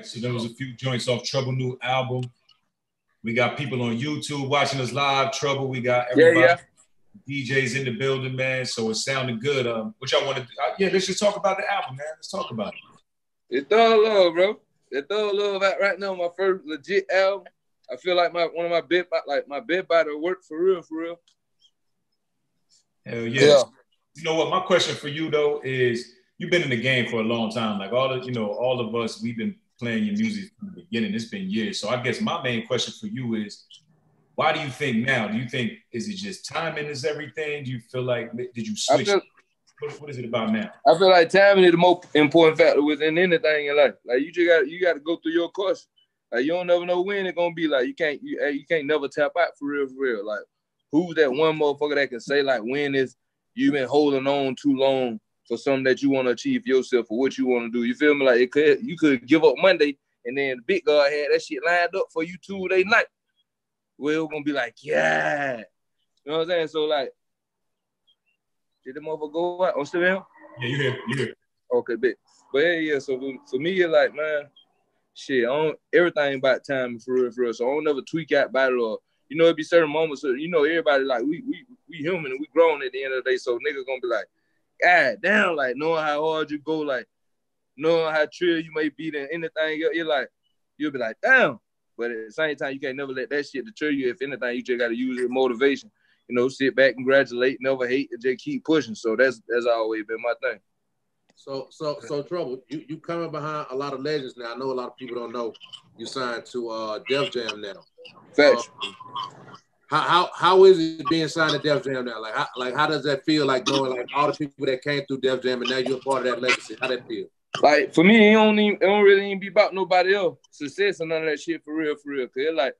So there was a few joints off Trouble new album. We got people on YouTube watching us live. Trouble. We got everybody. DJs in the building, man. So it sounded good. What y'all want to do? Yeah, let's just talk about the album, man. Let's talk about it. It's Thug Love, bro. It's Thug Love out right now. My first legit album. I feel like one of my bed body work for real, for real. Hell yeah. You know what? My question for you though is, you've been in the game for a long time. Like all of us, we've been playing your music from the beginning. It's been years. So I guess my main question for you is, why do you think now? Do you think, is it just timing is everything? Do you feel like, did you switch? What is it about now? I feel like timing is the most important factor within anything in life. Like you got to go through your course. Like you don't never know when it's gonna be. Like you can't never tap out for real, for real. Like who's that one motherfucker that can say like when is you been holding on too long for something that you want to achieve yourself or what you want to do? You feel me? Like you could give up Monday and then the big God had that shit lined up for you Tuesday night. We're gonna be like, yeah. You know what I'm saying? So like, did the motherfucker go out? I'm still here? Yeah, you here. Okay, bet. But yeah, so for me, it's like, man, shit, everything about time for real. So I don't never tweak out about it or, it be certain moments. So, everybody like, we human and we grown at the end of the day. So niggas gonna be like, God damn, like knowing how hard you go, like knowing how trill you may be than anything, you'll be like, damn. But at the same time, you can't never let that shit deter you. If anything, you just got to use it as motivation. Sit back, congratulate, never hate, and just keep pushing. So that's always been my thing. So Trouble, you coming behind a lot of legends now. I know a lot of people don't know you signed to Def Jam now. Facts. How is it being signed to Def Jam now? Like how does that feel? Like knowing like all the people that came through Def Jam and now you're a part of that legacy. How that feel? Like for me, it don't really even be about nobody else success and none of that shit for real. Cause it's like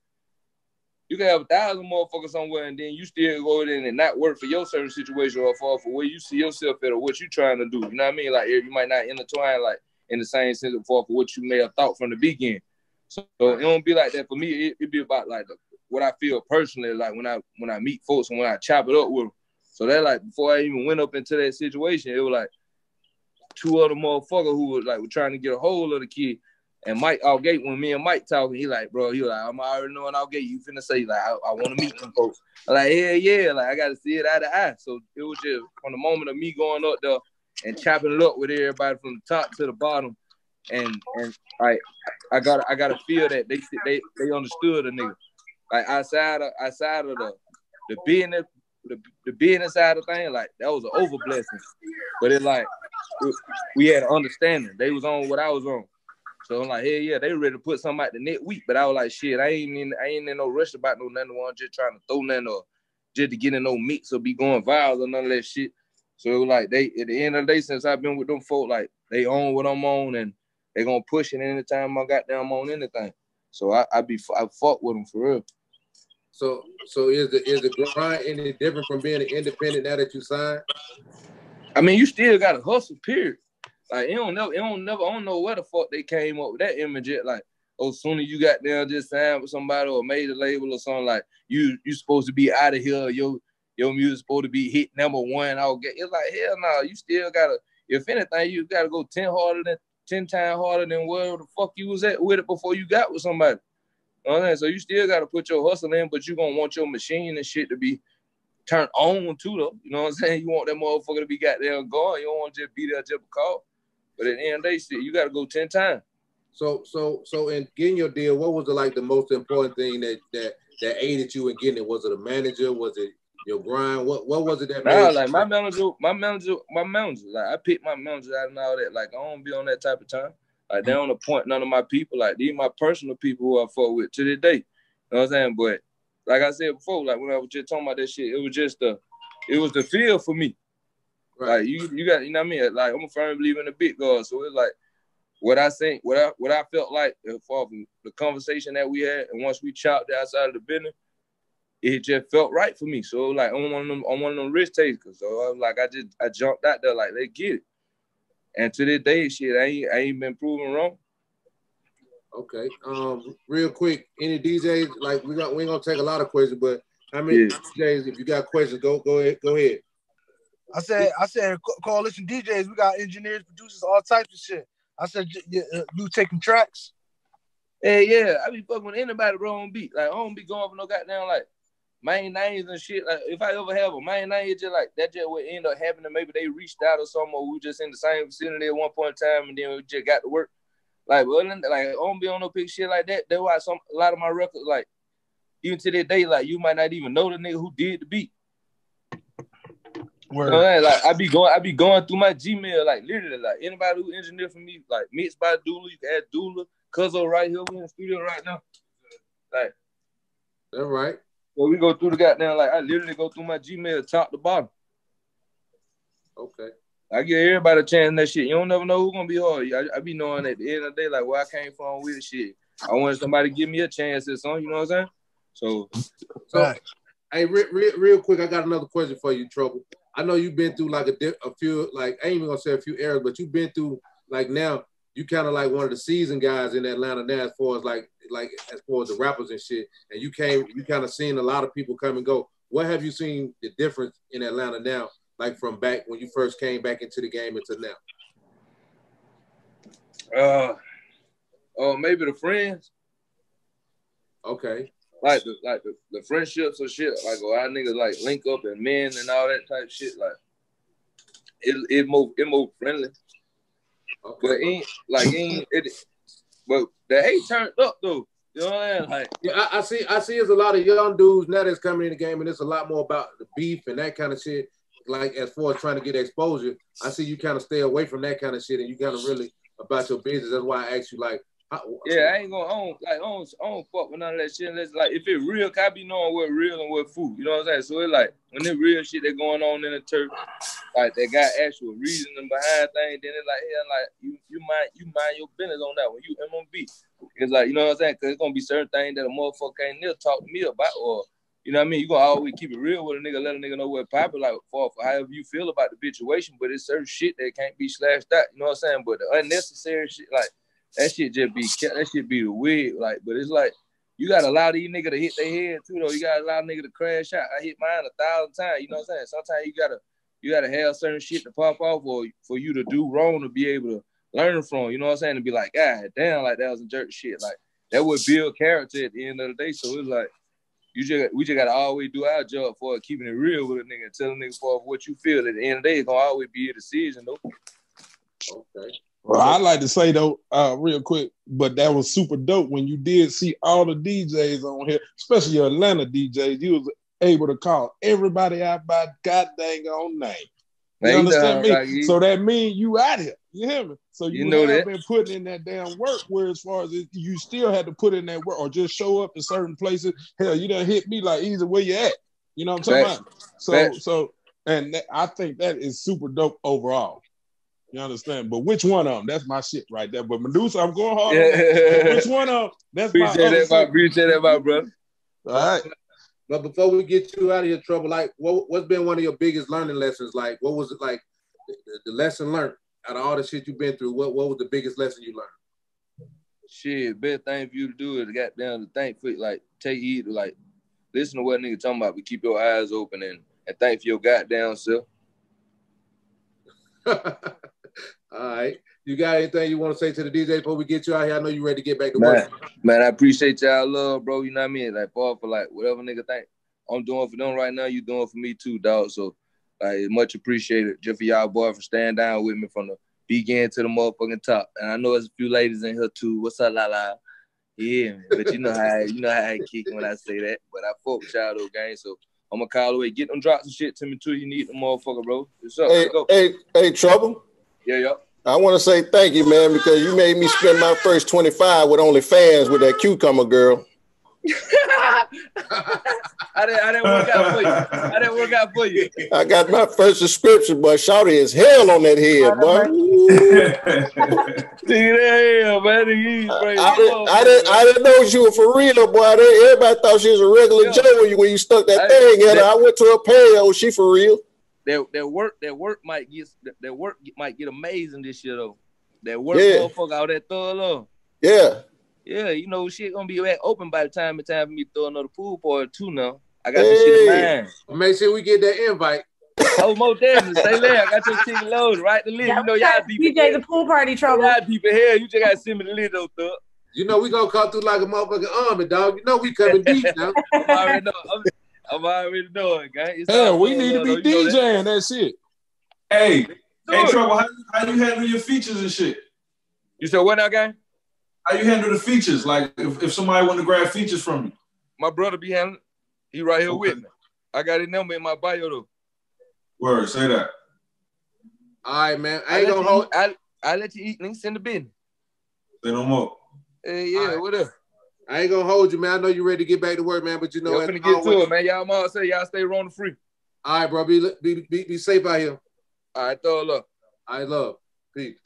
you can have 1,000 motherfuckers somewhere and then you still go in and not work for your certain situation or for where you see yourself at or what you trying to do. You know what I mean? Like you might not intertwine like in the same sense for what you may have thought from the beginning. So it don't be like that for me. It be about like what I feel personally, like when I meet folks and when I chop it up with them. So that like before I even went up into that situation, it was like two other motherfuckers who were trying to get a hold of the kid. And Mike Outgate, when me and Mike talking, he was like, I'm already knowing Outgate. You finna say, like, I want to meet them folks. I'm like, yeah, like, I got to see it eye to eye. So it was just from the moment of me going up there and chopping it up with everybody from the top to the bottom. And I gotta feel that they understood the nigga. Like, outside of the business, the business side of things, like, that was an over blessing. But we had an understanding. They was on what I was on. So I'm like, hey, yeah, they ready to put something out the next week. But I was like, shit, I ain't in no rush about no nothing. I'm just trying to throw nothing or just to get in no mix or be going viral or none of that shit. So it was like they, at the end of the day, since I've been with them folk, like they own what I'm on and they gonna push it anytime I got them on anything. So I fuck with them for real. So is the grind any different from being an independent now that you signed? I mean, you still gotta hustle, period. Like, I don't know where the fuck they came up with that image yet. Like, soon as you got there just signed with somebody or made a label or something, like, you supposed to be out of here. Your music supposed to be hit number one. It's like, hell no, you still gotta, if anything, you gotta go 10 times harder than where the fuck you was at with it before you got with somebody. You know what I'm saying? So you still gotta put your hustle in, but you gonna want your machine and shit to be turned on too, though. You know what I'm saying? You want that motherfucker to be goddamn going. You don't want to just be there just because. But at the end of the day, shit, you got to go 10 times. So in getting your deal, what was the most important thing that aided you in getting it? Was it a manager? Was it your grind? What was it that made? Like my manager. Like I picked my manager out and all that. Like I don't be on that type of time. Like they don't appoint none of my people. Like these my personal people who I fuck with to this day. You know what I'm saying? But like I said before, like when I was just talking about that shit, it was just the feel for me. Right. Like you got, you know what I mean? Like I'm a firm believer in the big God. So it's like what I felt like from the conversation that we had, and once we chopped outside of the business, it just felt right for me. So like I'm one of them risk takers. So I was like, I jumped out there like, let's get it. And to this day, shit, I ain't been proven wrong. Okay. Real quick, any DJs, like we ain't gonna take a lot of questions, but how many DJs, if you got questions, go ahead. I said, coalition DJs, we got engineers, producers, all types of shit. I said, you taking tracks? Hey, yeah, I be fucking with anybody, bro, on beat. Like, I don't be going for no goddamn, like, main names and shit. Like, if I ever have a main name, it's just like, that just would end up happening. Maybe they reached out or something, or we just in the same vicinity at one point in time, and then we just got to work. Like, but other than that, like, I don't be on no big shit like that. That's why a lot of my records, like, even to this day, like, you might not even know the nigga who did the beat. Word. You know what I mean? Like, I be going through my Gmail, like, literally, like, anybody who engineered for me, like, mixed by Doula, you can add Doula, Cuzzo right here, we in the studio right now. Like, that's right. Well, we go through the goddamn, like, I literally go through my Gmail top to bottom. Okay. I give everybody a chance in that shit. You don't never know who's gonna be hard. I be knowing at the end of the day, like, where I came from with shit. I wanted somebody to give me a chance at something, you know what I'm saying? So hey, real quick, I got another question for you, Trouble. I know you've been through like a few, like, I ain't even gonna say a few eras, but you've been through, like, now you kind of like one of the seasoned guys in Atlanta now, as far as like as far as the rappers and shit. And you kind of seen a lot of people come and go. What have you seen the difference in Atlanta now, like from back when you first came back into the game until now? Maybe the friends. Okay. Like the friendships or shit. Like, our niggas like link up and men and all that type of shit. Like, it more friendly. Okay. But the hate turned up though. You know what I mean? Like, yeah, I see there's a lot of young dudes now that's coming in the game, and it's a lot more about the beef and that kind of shit. Like, as far as trying to get exposure, I see you kind of stay away from that kind of shit, and you kind of really about your business. That's why I asked you, like, yeah, I ain't gonna I don't fuck with none of that shit. It's like, if it real, I be knowing what real and what food. You know what I'm saying? So it's like, when it real shit that going on in the turf, like, they got actual reasoning behind things, then it's like, yeah, like, you mind your business on that when you MMB. It's like, you know what I'm saying? Because it's gonna be certain things that a motherfucker can't never talk to me about, or, you know what I mean? You gonna always keep it real with a nigga, let a nigga know what poppin', like, for however you feel about the situation, but it's certain shit that can't be slashed out. You know what I'm saying? But the unnecessary shit, like, that shit be the wig, like, but it's like, you gotta allow these niggas to hit their head too, though. You gotta allow niggas to crash out. I hit mine 1,000 times, you know what I'm saying? Sometimes you gotta have certain shit to pop off, or for you to do wrong to be able to learn from, you know what I'm saying? To be like, God damn, like, that was a jerk shit. Like, that would build character at the end of the day. So it's like, we just gotta always do our job for keeping it real with a nigga and telling niggas for what you feel. At the end of the day, it's gonna always be a decision, though. Okay. Well, I'd like to say, though, real quick, but that was super dope when you did see all the DJs on here, especially your Atlanta DJs. You was able to call everybody out by goddamn own name. You understand me? Like, so that means you out here. You hear me? So you know have been putting in that damn work, where as far as you still had to put in that work or just show up in certain places. Hell, you done hit me like, either where you at. You know what I'm talking about? So I think that is super dope overall. You understand? But which one of them? That's my shit right there. But Medusa, I'm going hard on that. Which one of them? That's appreciate that, my brother. All right. But before we get you out of your trouble, like, what's been one of your biggest learning lessons? Like, what was it like, the lesson learned out of all the shit you've been through? What was the biggest lesson you learned? Shit, best thing for you to do is goddamn to think for, like, take heed to, like, listen to what nigga talking about, but keep your eyes open and think for your goddamn self. All right. You got anything you want to say to the DJ before we get you out here? I know you ready to get back to work. Man, I appreciate y'all love, bro. You know what I mean? Like, for like, whatever nigga think I'm doing for them right now, you doing for me too, dog. So, like, much appreciated just for y'all boy for staying down with me from the beginning to the motherfucking top. And I know there's a few ladies in here too. What's up, Lala? Yeah, but you know how I kick when I say that. But I fuck with y'all though, gang. So I'm gonna call away. Get them drops and shit to me too. You need the motherfucker, bro. What's up? Hey, Trouble. Yeah. I want to say thank you, man, because you made me spend my first 25 with OnlyFans with that cucumber girl. I didn't work out for you. I got my first subscription, but shawty is hell on that head, boy. I didn't know you were for real, boy. Everybody thought she was a regular Joe when you stuck that thing in her. I went to a paleo. She for real. That work might get amazing this year though. That work motherfucker out that thorough. Yeah, you know, shit gonna be open by the time it's time for me to throw another pool party too now. I got this shit in mind. Make sure we get that invite. Oh, most definitely. Stay there. I got your shit loaded, right? The list. You know, y'all deep. DJ the pool party trouble. Y'all deep in hell. You just gotta send me the list though, thug. You know we gonna come through like a motherfucking army, dog. You know we coming deep now. I'm already knowing, guys. Hell, we need to be DJing that shit. Hey, Trouble, how you handle your features and shit? You said what now, gang? How you handle the features? Like if somebody want to grab features from you? My brother be handling. He right here with me. I got his number in my bio though. Word, say that. All right, man. I ain't gonna hold. I let you eat, nigga. Send the bin. Say no more. Hey, yeah, right. What up? I ain't gonna hold you, man. I know you ready to get back to work, man. But you know, I'm finna get to it, man. Y'all all say y'all stay rolling free. All right, bro. Be safe out here. All right, throw it up. I love. Peace.